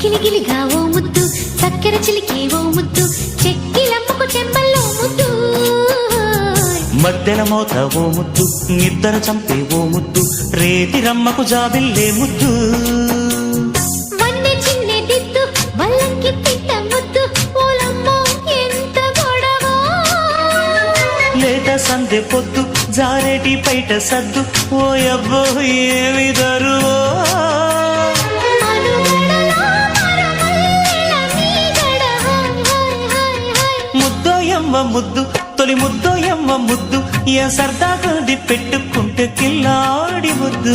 గిలిగిలిగా ఓ ముద్దు చక్కెర చిలికే ఓ ముద్దు చెక్కిలమ్మకు చెమ్మల్లో ముద్దు మద్దెల మోత ఓ ముద్దు నిద్దర చంపే ఓ ముద్దు రేతి రమ్మకు జాబిల్లే ముద్దు వన్నె చిన్నె దిద్దు వల్లంకి పిట్ట ముద్దు ఓలమ్మో ఎంత గొడవ లేత సందె పొద్దు జారేటి పైట సద్దు ఓయబ్బో ఏమి దరువో ముద్దోయమ్మ ముద్దు తొలి ముద్దోయమ్మ ముద్దు ఏ సరదాగా పెట్టుకుంటే కిల్లాడి ముద్దు